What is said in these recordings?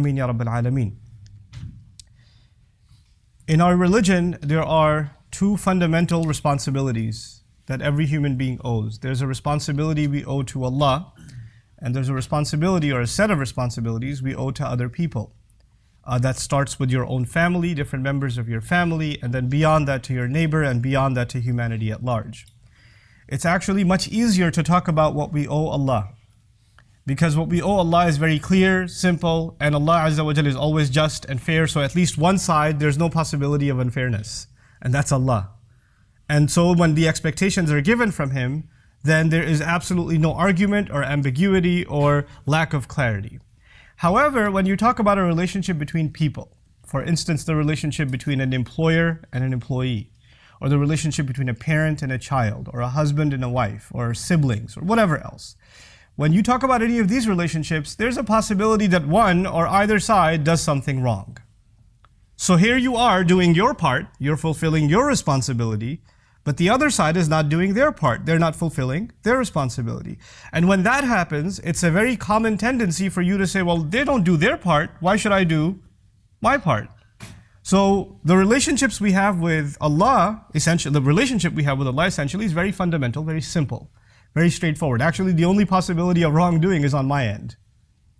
Ameen Ya Rabbil Alameen. In our religion, there are two fundamental responsibilities that every human being owes. There's a responsibility we owe to Allah, and there's a responsibility or a set of responsibilities we owe to other people. That starts with your own family, different members of your family, and then beyond that to your neighbor, and beyond that to humanity at large. It's actually much easier to talk about what we owe Allah, because what we owe Allah is very clear, simple, and Allah Azza wa Jal is always just and fair, so at least one side, there's no possibility of unfairness, and that's Allah. And so when the expectations are given from Him, then there is absolutely no argument or ambiguity or lack of clarity. However, when you talk about a relationship between people, for instance, the relationship between an employer and an employee, or the relationship between a parent and a child, or a husband and a wife, or siblings, or whatever else, when you talk about any of these relationships, there's a possibility that one or either side does something wrong. So here you are doing your part, you're fulfilling your responsibility, but the other side is not doing their part. They're not fulfilling their responsibility. And when that happens, it's a very common tendency for you to say, well, they don't do their part, why should I do my part? So the relationships we have with Allah, essentially, the relationship we have with Allah essentially is very fundamental, very simple, very straightforward. Actually, the only possibility of wrongdoing is on my end.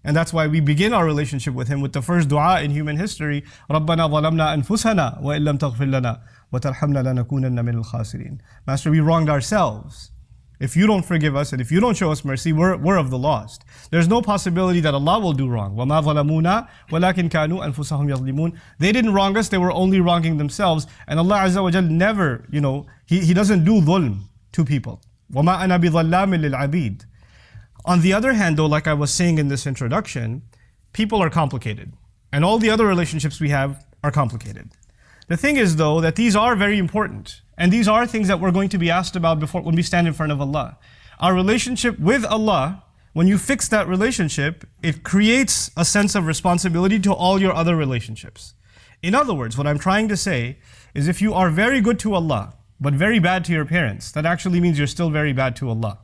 And that's why we begin our relationship with Him with the first dua in human history, رَبَّنَا ظَلَمْنَا أَنفُسَنَا وَإِن لَمْ تَغْفِرْ لَنَا وَتَرْحَمْنَا لَنَكُونَنَّ مِنَ الْخَاسِرِينَ. Master, we wronged ourselves. If you don't forgive us and if you don't show us mercy, we're of the lost. There's no possibility that Allah will do wrong. وَمَا ظَلَمُونَا وَلَكِنْ كَانُوا أَنفُسَهُمْ يَظْلِمُونَ. They didn't wrong us, they were only wronging themselves. And Allah Azza wa Jal never, He doesn't do dhulm to people. وَمَا أَنَا بِظَلَّامٍ لِلْعَبِيدِ. On the other hand though, like I was saying in this introduction, people are complicated. And all the other relationships we have are complicated. The thing is though, that these are very important. And these are things that we're going to be asked about when we stand in front of Allah. Our relationship with Allah, when you fix that relationship, it creates a sense of responsibility to all your other relationships. In other words, what I'm trying to say is if you are very good to Allah, but very bad to your parents, that actually means you're still very bad to Allah.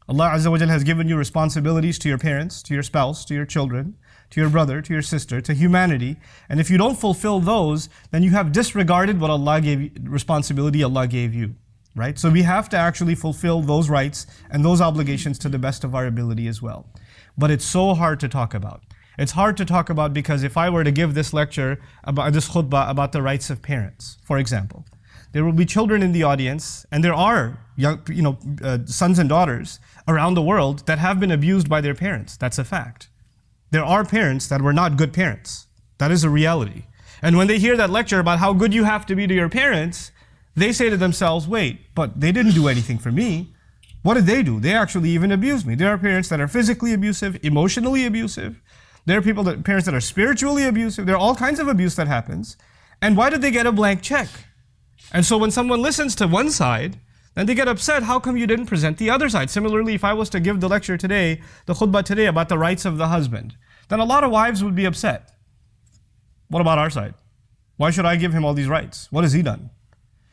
Allah Azza wa Jal has given you responsibilities to your parents, to your spouse, to your children, to your brother, to your sister, to humanity. And if you don't fulfill those, then you have disregarded what Allah gave you, responsibility Allah gave you. Right? So we have to actually fulfill those rights and those obligations to the best of our ability as well. But it's so hard to talk about. It's hard to talk about because if I were to give this lecture, about this khutbah about the rights of parents, for example, there will be children in the audience, and there are young, sons and daughters around the world that have been abused by their parents. That's a fact. There are parents that were not good parents. That is a reality. And when they hear that lecture about how good you have to be to your parents, they say to themselves, wait, but they didn't do anything for me. What did they do? They actually even abused me. There are parents that are physically abusive, emotionally abusive. There are parents that are spiritually abusive. There are all kinds of abuse that happens. And why did they get a blank check? And so when someone listens to one side, then they get upset, how come you didn't present the other side? Similarly, if I was to give the lecture today, the khutbah today about the rights of the husband, then a lot of wives would be upset. What about our side? Why should I give him all these rights? What has he done?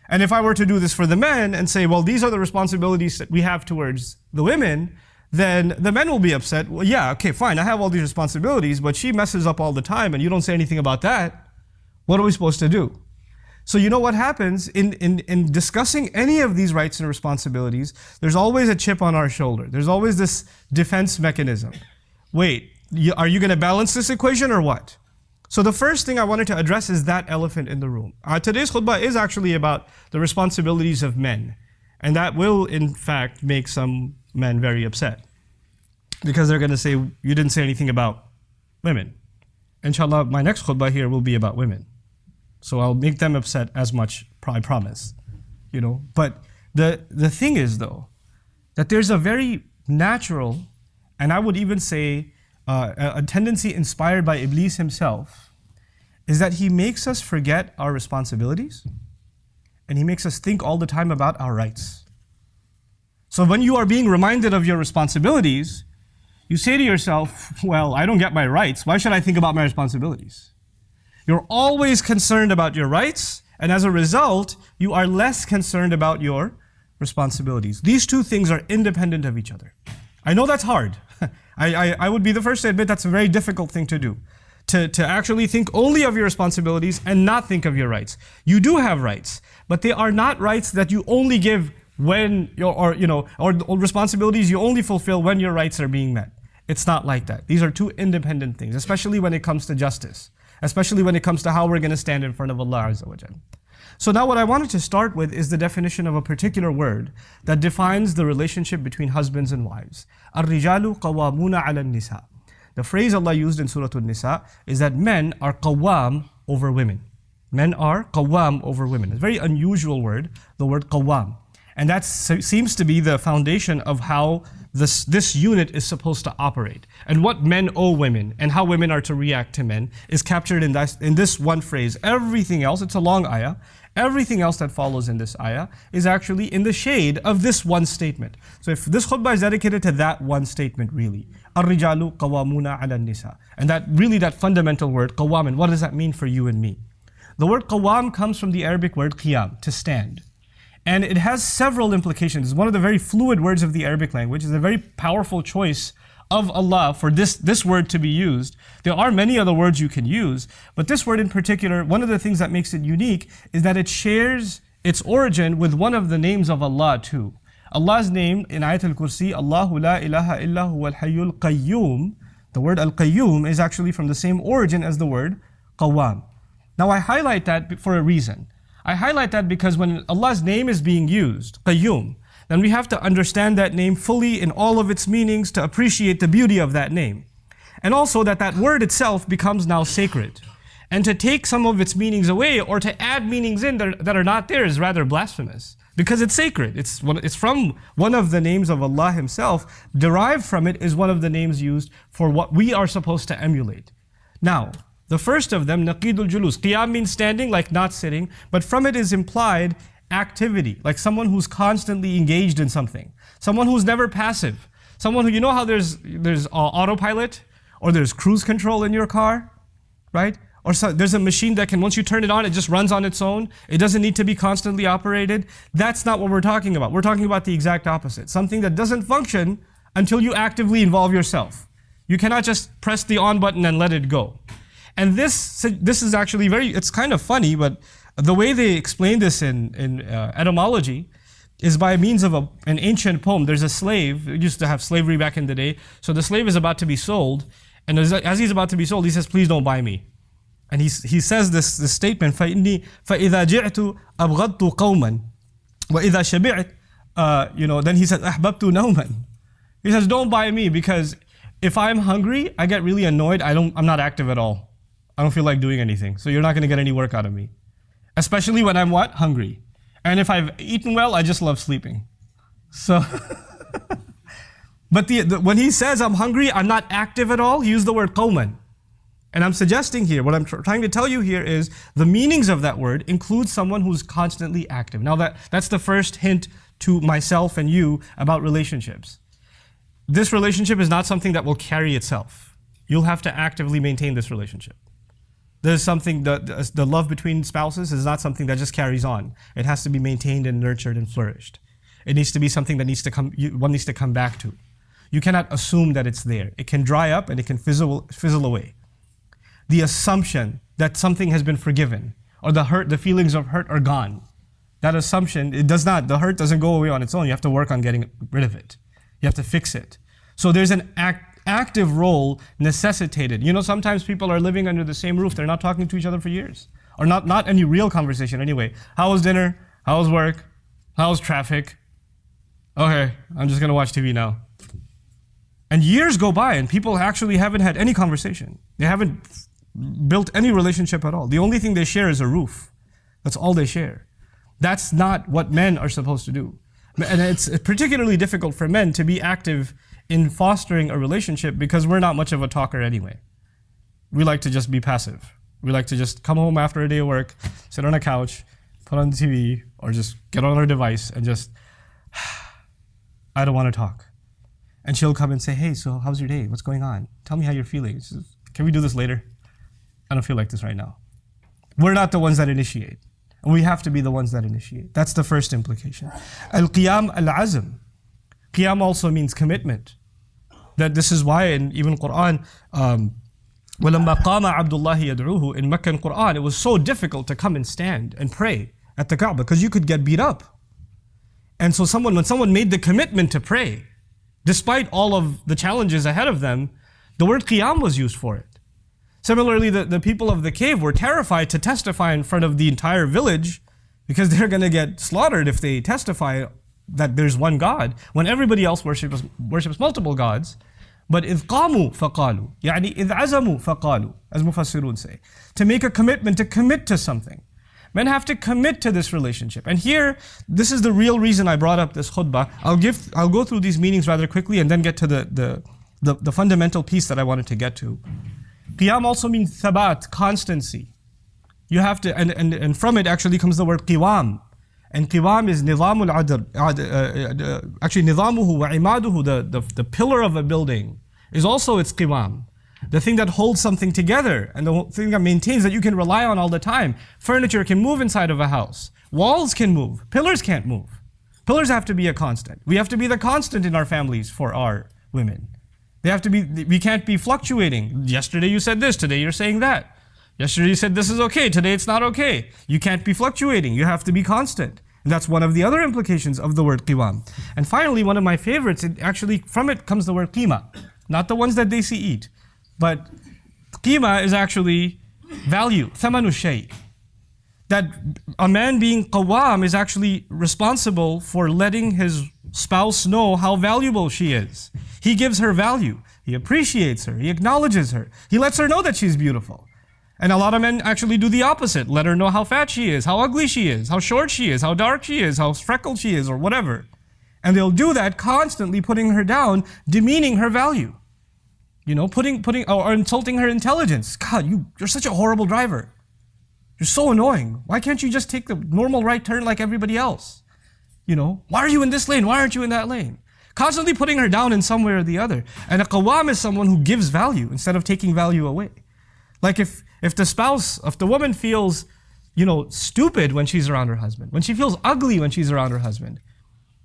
And if I were to do this for the men and say, well, these are the responsibilities that we have towards the women, then the men will be upset. Well, yeah, okay, fine, I have all these responsibilities, but she messes up all the time and you don't say anything about that. What are we supposed to do? So you know what happens in discussing any of these rights and responsibilities, there's always a chip on our shoulder. There's always this defense mechanism. Wait, are you going to balance this equation or what? So the first thing I wanted to address is that elephant in the room. Today's khutbah is actually about the responsibilities of men. And that will, in fact, make some men very upset. Because they're going to say, you didn't say anything about women. Inshallah, my next khutbah here will be about women. So I'll make them upset as much, I promise. But the thing is though, that there's a very natural, and I would even say a tendency inspired by Iblis himself, is that he makes us forget our responsibilities, and he makes us think all the time about our rights. So when you are being reminded of your responsibilities, you say to yourself, well, I don't get my rights, why should I think about my responsibilities? You're always concerned about your rights, and as a result, you are less concerned about your responsibilities. These two things are independent of each other. I know that's hard. I would be the first to admit that's a very difficult thing to do. to actually think only of your responsibilities and not think of your rights. You do have rights, but they are not rights that you only give when or responsibilities you only fulfill when your rights are being met. It's not like that. These are two independent things, especially when it comes to justice, especially when it comes to how we're going to stand in front of Allah Azza wa Jal. So now what I wanted to start with is the definition of a particular word that defines the relationship between husbands and wives. Arrijaal qawwamuna ala Nisaa. The phrase Allah used in Surat An-Nisaa is that men are qawwam over women. Men are qawwam over women. It's a very unusual word, the word qawwam. And that seems to be the foundation of how this unit is supposed to operate. And what men owe women and how women are to react to men is captured in this one phrase. Everything else, it's a long ayah, everything else that follows in this ayah is actually in the shade of this one statement. So if this khutbah is dedicated to that one statement really, Arrijaal qawwamuna ala Nisaa. And that fundamental word, qawwam, and what does that mean for you and me? The word qawwam comes from the Arabic word qiyam, to stand. And it has several implications. It's one of the very fluid words of the Arabic language. It's a very powerful choice of Allah for this word to be used. There are many other words you can use, but this word in particular, one of the things that makes it unique is that it shares its origin with one of the names of Allah too. Allah's name in Ayat al-Kursi, Allahu la ilaha illa huwa al-hayyul qayyum. The word al-qayyum is actually from the same origin as the word qawwam. Now I highlight that for a reason. I highlight that because when Allah's name is being used, qayyum, then we have to understand that name fully in all of its meanings to appreciate the beauty of that name. And also that word itself becomes now sacred. And to take some of its meanings away or to add meanings in that are not there is rather blasphemous. Because it's sacred. It's from one of the names of Allah Himself. Derived from it is one of the names used for what we are supposed to emulate. Now, the first of them, naqidul julus. Qiyam means standing, like not sitting, but from it is implied activity, like someone who's constantly engaged in something. Someone who's never passive. Someone who, you know how there's autopilot or there's cruise control in your car, right? Or there's a machine that can, once you turn it on, it just runs on its own. It doesn't need to be constantly operated. That's not what we're talking about. We're talking about the exact opposite. Something that doesn't function until you actively involve yourself. You cannot just press the on button and let it go. And this is actually it's kind of funny, but the way they explain this in etymology is by means of an ancient poem. There's a slave, we used to have slavery back in the day. So the slave is about to be sold, and as he's about to be sold, he says, please don't buy me. And he says this statement, فَإِذَا جِعْتُ أَبْغَضْتُ قَوْمًا وَإِذَا شَبِعْتُ then he says, أَحْبَبْتُ نَوْمًا. He says, don't buy me, because if I'm hungry, I get really annoyed. I'm not active at all. I don't feel like doing anything. So you're not going to get any work out of me. Especially when I'm what? Hungry. And if I've eaten well, I just love sleeping. So, but when he says I'm hungry, I'm not active at all, he used the word qawman. And I'm suggesting here, what I'm trying to tell you here is the meanings of that word include someone who's constantly active. Now that's the first hint to myself and you about relationships. This relationship is not something that will carry itself. You'll have to actively maintain this relationship. There's something, the love between spouses is not something that just carries on. It has to be maintained and nurtured and flourished. It needs to be something that one needs to come back to. You cannot assume that it's there. It can dry up and it can fizzle away. The assumption that something has been forgiven or the feelings of hurt are gone. That assumption, the hurt doesn't go away on its own. You have to work on getting rid of it. You have to fix it. So there's an active role necessitated. Sometimes people are living under the same roof. They're not talking to each other for years. Or not any real conversation anyway. How was dinner? How was work? How was traffic? Okay, I'm just going to watch TV now. And years go by and people actually haven't had any conversation. They haven't built any relationship at all. The only thing they share is a roof. That's all they share. That's not what men are supposed to do. And it's particularly difficult for men to be active in fostering a relationship because we're not much of a talker anyway. We like to just be passive. We like to just come home after a day of work, sit on a couch, put on the TV, or just get on our device and just, I don't want to talk. And she'll come and say, hey, so how's your day? What's going on? Tell me how you're feeling. Says, can we do this later? I don't feel like this right now. We're not the ones that initiate. We have to be the ones that initiate. That's the first implication. Al-qiyam al-azm. Qiyam also means commitment. That this is why in even Quran, وَلَمَّا قَامَ عَبْدُ اللَّهِ يَدْعُوهُ in Meccan Quran, it was so difficult to come and stand and pray at the Kaaba because you could get beat up. And so when someone made the commitment to pray, despite all of the challenges ahead of them, the word qiyam was used for it. Similarly, the people of the cave were terrified to testify in front of the entire village because they're going to get slaughtered if they testify that there's one God, when everybody else worships multiple gods. But إِذْ قَامُوا فَقَالُوا يعني إِذْ عَزَمُوا فَقَالُوا, as Mufassirun say. To make a commitment, to commit to something. Men have to commit to this relationship. And here, this is the real reason I brought up this khutbah. I'll go through these meanings rather quickly and then get to the fundamental piece that I wanted to get to. Qiyam also means thabat, constancy. You have to, and from it actually comes the word qiwam. And qiwam is nizamul adr. Actually, nizamuhu wa imaduhu, the pillar of a building, is also its qiwam. The thing that holds something together and the thing that maintains that you can rely on all the time. Furniture can move inside of a house. Walls can move. Pillars can't move. Pillars have to be a constant. We have to be the constant in our families for our women. They have to be, we can't be fluctuating. Yesterday you said this, today you're saying that. Yesterday you said this is okay, today it's not okay. You can't be fluctuating, you have to be constant. And that's one of the other implications of the word qiwam. And finally, one of my favorites, from it comes the word qima. Not the ones that they see eat. But qima is actually value, thamanu shay. That a man being qawwam is actually responsible for letting his spouse know how valuable she is. He gives her value. He appreciates her. He acknowledges her. He lets her know that she's beautiful. And a lot of men actually do the opposite. Let her know how fat she is, how ugly she is, how short she is, how dark she is, how freckled she is, or whatever. And they'll do that constantly, putting her down, demeaning her value. You know, or insulting her intelligence. God, you're such a horrible driver. You're so annoying. Why can't you just take the normal right turn like everybody else? You know, why are you in this lane? Why aren't you in that lane? Constantly putting her down in some way or the other. And a qawwam is someone who gives value instead of taking value away. Like if the woman feels, stupid when she's around her husband, when she feels ugly when she's around her husband,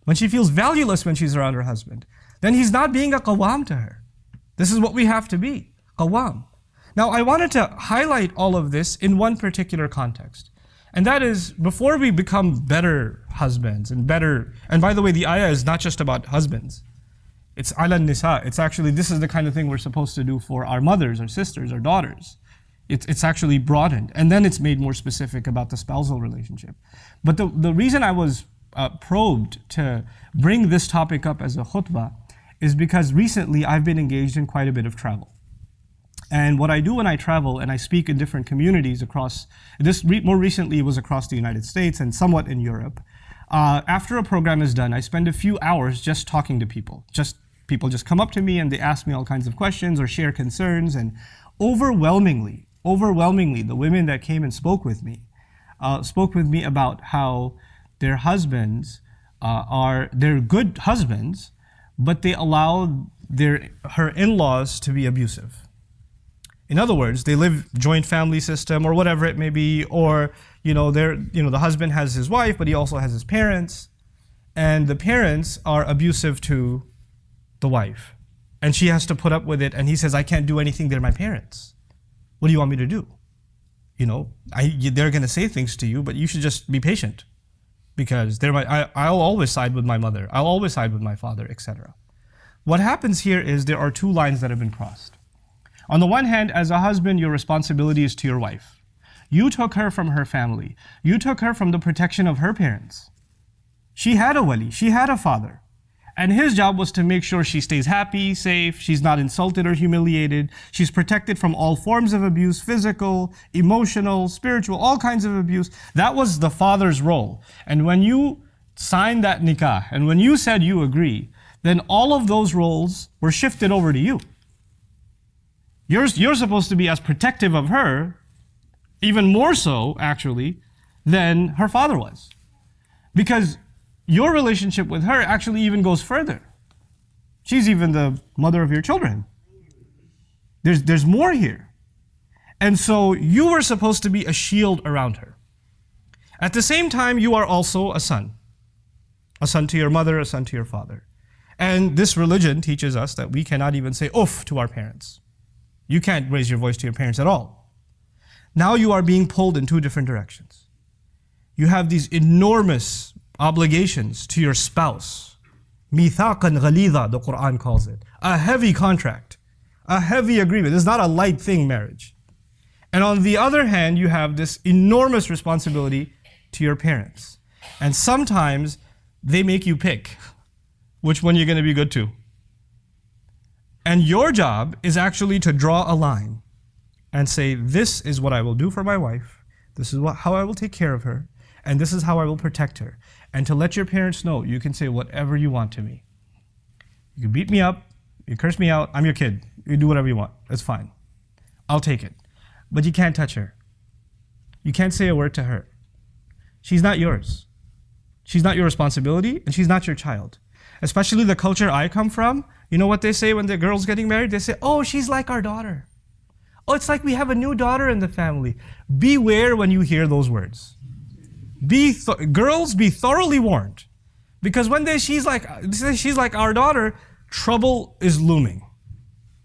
when she feels valueless when she's around her husband, then he's not being a qawwam to her. This is what we have to be, qawwam. Now I wanted to highlight all of this in one particular context. And that is, before we become better husbands and by the way, the ayah is not just about husbands. It's ala nisa. It's actually, this is the kind of thing we're supposed to do for our mothers, our sisters, our daughters. It's actually broadened. And then it's made more specific about the spousal relationship. But the reason I was probed to bring this topic up as a khutbah is because recently I've been engaged in quite a bit of travel. And what I do when I travel and I speak in different communities more recently was across the United States and somewhat in Europe. After a program is done, I spend a few hours just talking to people. People just come up to me and they ask me all kinds of questions or share concerns. And overwhelmingly, the women that came and spoke with me about how their husbands they're good husbands, but they allow her in-laws to be abusive. In other words, they live joint family system or whatever it may be, or the husband has his wife, but he also has his parents, and the parents are abusive to the wife, and she has to put up with it. And he says, "I can't do anything. They're my parents. What do you want me to do? They're going to say things to you, but you should just be patient, because I'll always side with my mother. I'll always side with my father, etc." What happens here is there are two lines that have been crossed. On the one hand, as a husband, your responsibility is to your wife. You took her from her family. You took her from the protection of her parents. She had a wali, she had a father. And his job was to make sure she stays happy, safe, she's not insulted or humiliated, she's protected from all forms of abuse, physical, emotional, spiritual, all kinds of abuse. That was the father's role. And when you signed that nikah, and when you said you agree, then all of those roles were shifted over to you. You're supposed to be as protective of her, even more so, actually, than her father was. Because your relationship with her actually even goes further. She's even the mother of your children. There's more here. And so you were supposed to be a shield around her. At the same time, you are also a son. A son to your mother, a son to your father. And this religion teaches us that we cannot even say "uff" to our parents. You can't raise your voice to your parents at all. Now you are being pulled in two different directions. You have these enormous obligations to your spouse. Mithaqan ghalidha, the Quran calls it. A heavy contract, a heavy agreement. It's not a light thing, marriage. And on the other hand, you have this enormous responsibility to your parents. And sometimes they make you pick which one you're going to be good to. And your job is actually to draw a line and say, this is what I will do for my wife, this is how I will take care of her, and this is how I will protect her. And to let your parents know, you can say whatever you want to me. You can beat me up, you curse me out, I'm your kid. You do whatever you want, it's fine. I'll take it. But you can't touch her. You can't say a word to her. She's not yours. She's not your responsibility, and she's not your child. Especially the culture I come from, you know what they say when the girl's getting married? They say, oh, she's like our daughter. Oh, it's like we have a new daughter in the family. Beware when you hear those words. Girls, be thoroughly warned. Because when they say she's like our daughter, trouble is looming.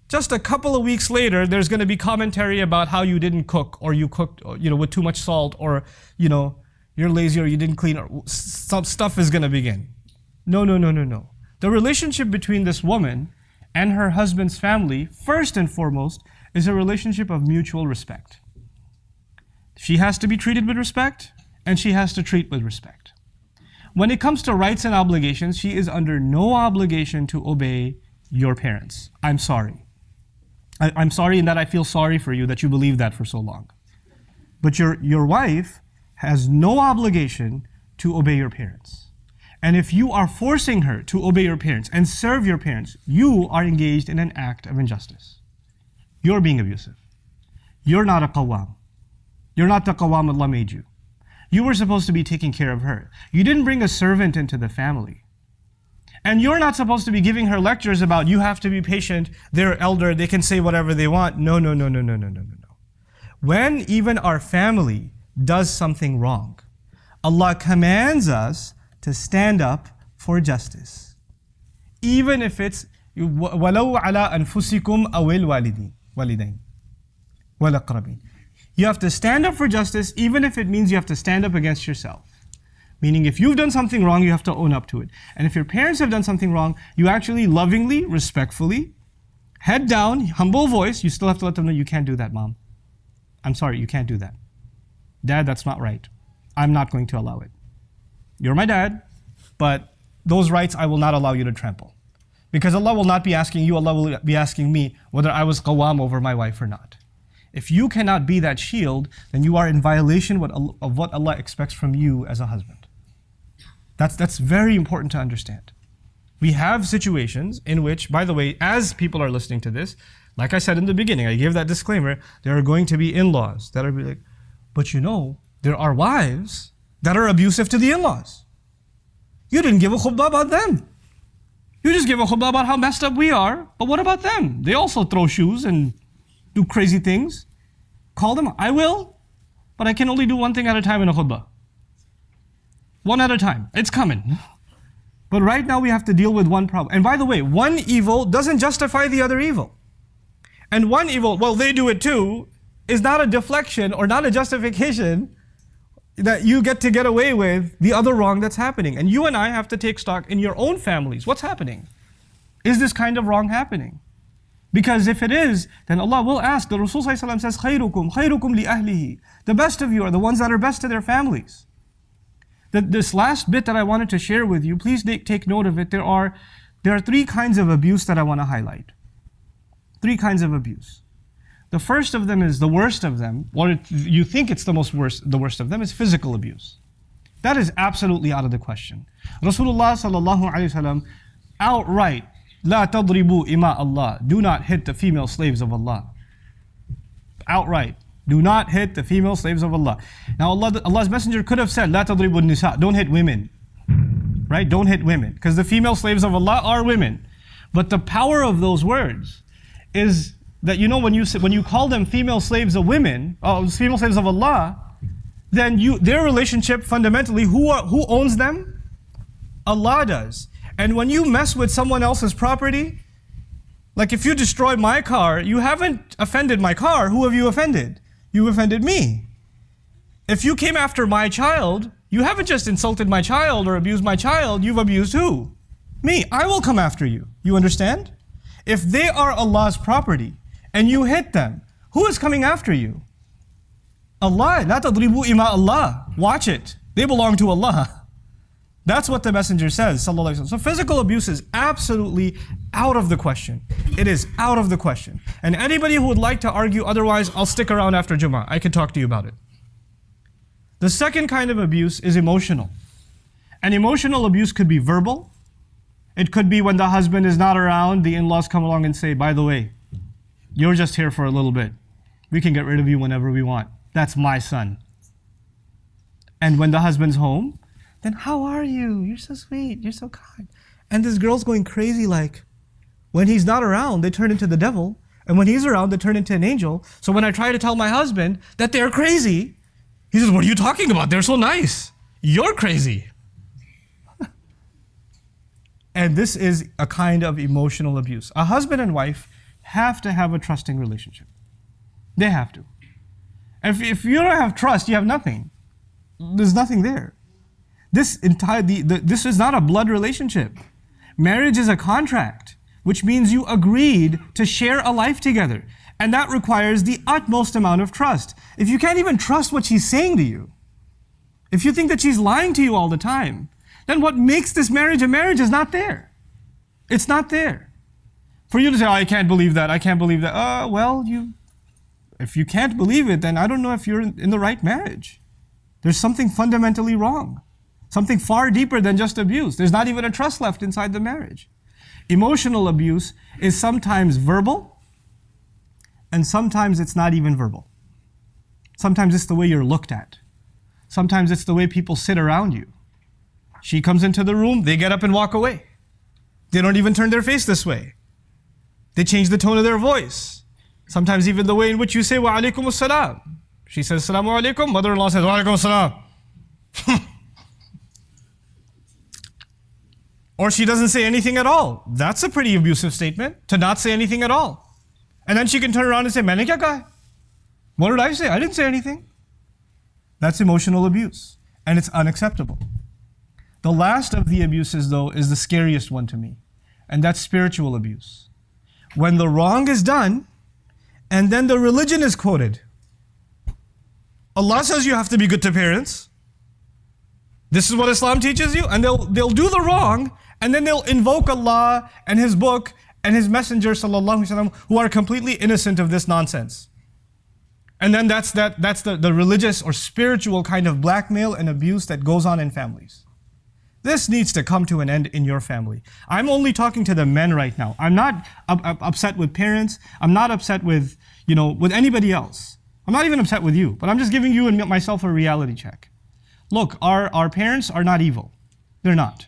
Just a couple of weeks later, there's going to be commentary about how you didn't cook, or you cooked, with too much salt, or, you're lazy, or you didn't clean, or some stuff is going to begin. No. The relationship between this woman and her husband's family, first and foremost, is a relationship of mutual respect. She has to be treated with respect, and she has to treat with respect. When it comes to rights and obligations, she is under no obligation to obey your parents. I'm sorry. I'm sorry in that I feel sorry for you that you believed that for so long. But your wife has no obligation to obey your parents. And if you are forcing her to obey your parents and serve your parents, you are engaged in an act of injustice. You're being abusive. You're not a qawwam. You're not the qawwam Allah made you. You were supposed to be taking care of her. You didn't bring a servant into the family. And you're not supposed to be giving her lectures about you have to be patient, they're elder, they can say whatever they want. No. When even our family does something wrong, Allah commands us to stand up for justice. Even if it's وَلَوْ عَلَىٰ أَنفُسِكُمْ أَوِ الْوَالِدَيْنِ وَالْأَقْرَبِينَ. You have to stand up for justice, even if it means you have to stand up against yourself. Meaning if you've done something wrong, you have to own up to it. And if your parents have done something wrong, you actually lovingly, respectfully, head down, humble voice, you still have to let them know, you can't do that, Mom. I'm sorry, you can't do that. Dad, that's not right. I'm not going to allow it. You're my dad, but those rights I will not allow you to trample. Because Allah will not be asking you, Allah will be asking me whether I was qawwam over my wife or not. If you cannot be that shield, then you are in violation of what Allah expects from you as a husband. That's very important to understand. We have situations in which, by the way, as people are listening to this, like I said in the beginning, I gave that disclaimer, there are going to be in-laws that are like, but there are wives that are abusive to the in-laws. You didn't give a khutbah about them. You just give a khutbah about how messed up we are, but what about them? They also throw shoes and do crazy things. Call them. I will, but I can only do one thing at a time in a khutbah. One at a time. It's coming. But right now we have to deal with one problem. And by the way, one evil doesn't justify the other evil. And one evil, well, they do it too, is not a deflection or not a justification that you get away with the other wrong that's happening. And you and I have to take stock in your own families. What's happening? Is this kind of wrong happening? Because if it is, then Allah will ask. The Rasul says, خَيْرُكُمْ خَيْرُكُمْ لِأَهْلِهِ. The best of you are the ones that are best to their families. This last bit that I wanted to share with you, please take note of it. There are three kinds of abuse that I want to highlight. Three kinds of abuse. The first of them is the worst of them, or you think it's the worst of them, is physical abuse. That is absolutely out of the question. Rasulullah sallallahu alaihi wasallam outright, لا تضربوا إماء Allah, do not hit the female slaves of Allah. Outright, do not hit the female slaves of Allah. Now Allah's Messenger could have said, لا تضربوا النساء, don't hit women. Right? Don't hit women. Because the female slaves of Allah are women. But the power of those words is that when you call them female slaves of women, female slaves of Allah, then their relationship fundamentally, who owns them? Allah does. And when you mess with someone else's property, Like if you destroy my car, you haven't offended my car. Who have you offended? You offended me. If you came after my child, you haven't just insulted my child or abused my child, you've abused who? Me. I will come after you. You understand? If they are Allah's property and you hit them, who is coming after you? Allah. La tadribu ima Allah. Watch it. They belong to Allah. That's what the Messenger says, sallallahu alaihi wasallam. So physical abuse is absolutely out of the question. It is out of the question. And anybody who would like to argue otherwise, I'll stick around after Jummah. I can talk to you about it. The second kind of abuse is emotional. And emotional abuse could be verbal. It could be when the husband is not around, the in-laws come along and say, by the way, you're just here for a little bit. We can get rid of you whenever we want. That's my son. And when the husband's home, then how are you? You're so sweet. You're so kind. And this girl's going crazy like, when he's not around, they turn into the devil. And when he's around, they turn into an angel. So when I try to tell my husband that they're crazy, he says, what are you talking about? They're so nice. You're crazy. And this is a kind of emotional abuse. A husband and wife have to have a trusting relationship. They have to. If you don't have trust, you have nothing. There's nothing there. This is not a blood relationship. Marriage is a contract, which means you agreed to share a life together. And that requires the utmost amount of trust. If you can't even trust what she's saying to you, if you think that she's lying to you all the time, then what makes this marriage a marriage is not there. It's not there. For you to say, oh, I can't believe that, I can't believe that. Well, if you can't believe it, then I don't know if you're in the right marriage. There's something fundamentally wrong. Something far deeper than just abuse. There's not even a trust left inside the marriage. Emotional abuse is sometimes verbal, and sometimes it's not even verbal. Sometimes it's the way you're looked at. Sometimes it's the way people sit around you. She comes into the room, they get up and walk away. They don't even turn their face this way. They change the tone of their voice. Sometimes even the way in which you say, wa alaikum assalam. She says, assalamu alaikum. Mother-in-law says, wa alaikum assalam. Or she doesn't say anything at all. That's a pretty abusive statement, to not say anything at all. And then she can turn around and say, maine kya kaha? What did I say? I didn't say anything. That's emotional abuse. And it's unacceptable. The last of the abuses, though, is the scariest one to me. And that's spiritual abuse. When the wrong is done, and then the religion is quoted. Allah says you have to be good to parents. This is what Islam teaches you. And they'll do the wrong, and then they'll invoke Allah and His book and His Messenger sallallahu alaihi wasallam, who are completely innocent of this nonsense. And then that's the religious or spiritual kind of blackmail and abuse that goes on in families. This needs to come to an end in your family. I'm only talking to the men right now. I'm not upset with parents. I'm not upset with anybody else. I'm not even upset with you, but I'm just giving you and myself a reality check. Look, our parents are not evil. They're not.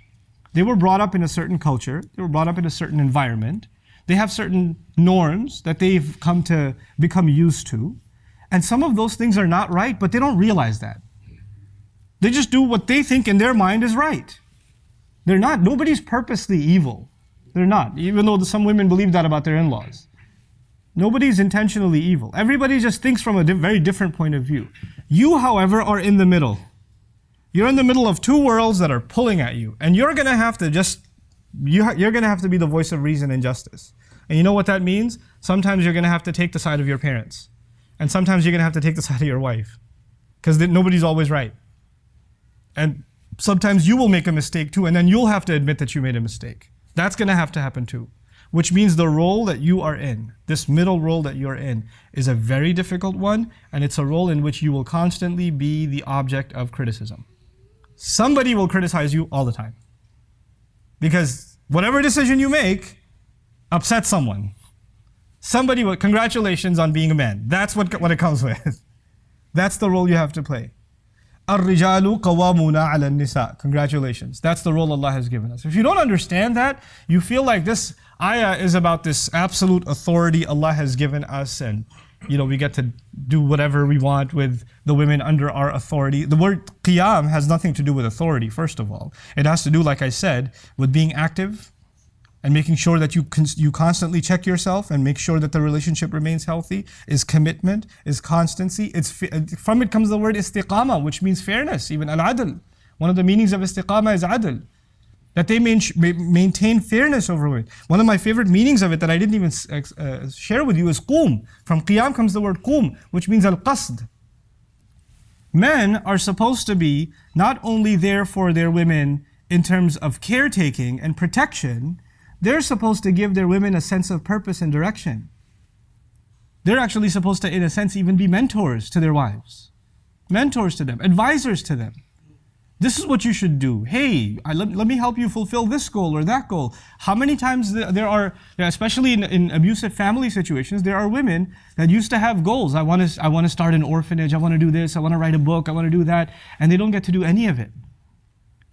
They were brought up in a certain culture. They were brought up in a certain environment. They have certain norms that they've come to become used to. And some of those things are not right, but they don't realize that. They just do what they think in their mind is right. They're not. Nobody's purposely evil. They're not, even though some women believe that about their in-laws. Nobody's intentionally evil. Everybody just thinks from a very different point of view. You, however, are in the middle. You're in the middle of two worlds that are pulling at you. And you're going to have to you're going to have to be the voice of reason and justice. And you know what that means? Sometimes you're going to have to take the side of your parents. And sometimes you're going to have to take the side of your wife. Because nobody's always right. And sometimes you will make a mistake too, and then you'll have to admit that you made a mistake. That's going to have to happen too. Which means the role that you are in, this middle role that you're in, is a very difficult one, and it's a role in which you will constantly be the object of criticism. Somebody will criticize you all the time. Because whatever decision you make upsets someone. Somebody will, congratulations on being a man. That's what it comes with. That's the role you have to play. Arrijaal qawwamuna ala Nisaa. Congratulations. That's the role Allah has given us. If you don't understand that, you feel like this ayah is about this absolute authority Allah has given us, and we get to do whatever we want with the women under our authority. The word qiyam has nothing to do with authority, first of all. It has to do, like I said, with being active, and making sure that you constantly check yourself and make sure that the relationship remains healthy, is commitment, is constancy. From it comes the word istiqama, which means fairness, even al-adl. One of the meanings of istiqama is adl, that they maintain fairness over it. One of my favorite meanings of it that I didn't even share with you is qum. From qiyam comes the word qum, which means al-qasd. Men are supposed to be not only there for their women in terms of caretaking and protection, they're supposed to give their women a sense of purpose and direction. They're actually supposed to, in a sense, even be mentors to their wives. Mentors to them, advisors to them. This is what you should do. Hey, let me help you fulfill this goal or that goal. How many times there are, especially in abusive family situations, there are women that used to have goals. I want to start an orphanage, I want to do this, I want to write a book, I want to do that, and they don't get to do any of it.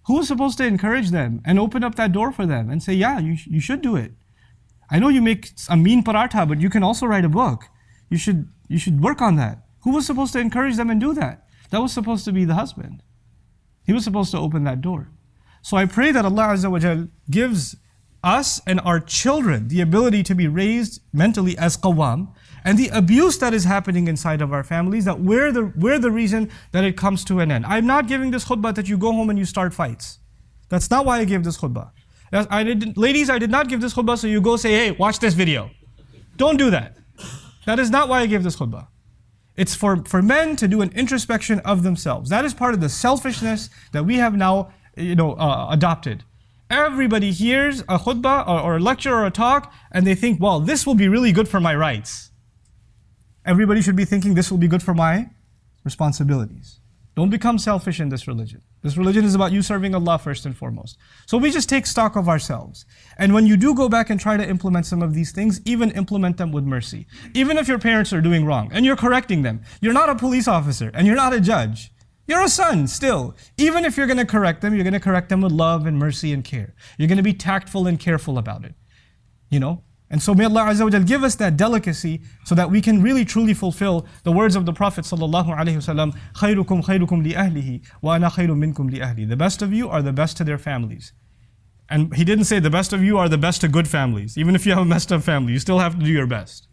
Who is supposed to encourage them and open up that door for them and say, yeah, you should do it. I know you make a mean paratha, but you can also write a book. You should work on that. Who was supposed to encourage them and do that? That was supposed to be the husband. He was supposed to open that door. So I pray that Allah Azza wa Jal gives us and our children the ability to be raised mentally as qawwam, and the abuse that is happening inside of our families, that we're the reason that it comes to an end. I'm not giving this khutbah that you go home and you start fights. That's not why I gave this khutbah. Ladies, I did not give this khutbah so you go say, hey, watch this video. Don't do that. That is not why I gave this khutbah. It's for men to do an introspection of themselves. That is part of the selfishness that we have now adopted. Everybody hears a khutbah or a lecture or a talk and they think, well, this will be really good for my rights. Everybody should be thinking this will be good for my responsibilities. Don't become selfish in this religion. This religion is about you serving Allah first and foremost. So we just take stock of ourselves. And when you do go back and try to implement some of these things, even implement them with mercy. Even if your parents are doing wrong and you're correcting them, you're not a police officer and you're not a judge. You're a son still. Even if you're going to correct them, you're going to correct them with love and mercy and care. You're going to be tactful and careful about it. And so may Allah Azza wa Jal give us that delicacy so that we can really truly fulfill the words of the Prophet sallallahu alaihi wasallam, خَيْرُكُمْ خَيْرُكُمْ لِأَهْلِهِ وَأَنَا خَيْرٌ مِنْكُمْ لِأَهْلِي. The best of you are the best to their families. And he didn't say the best of you are the best to good families. Even if you have a messed up family, you still have to do your best.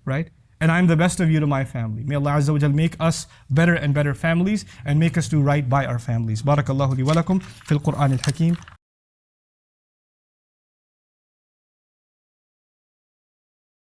Right? And I'm the best of you to my family. May Allah Azza wa Jal make us better and better families and make us do right by our families. Barakallahu li wa lakum fil Qur'an al-Hakim.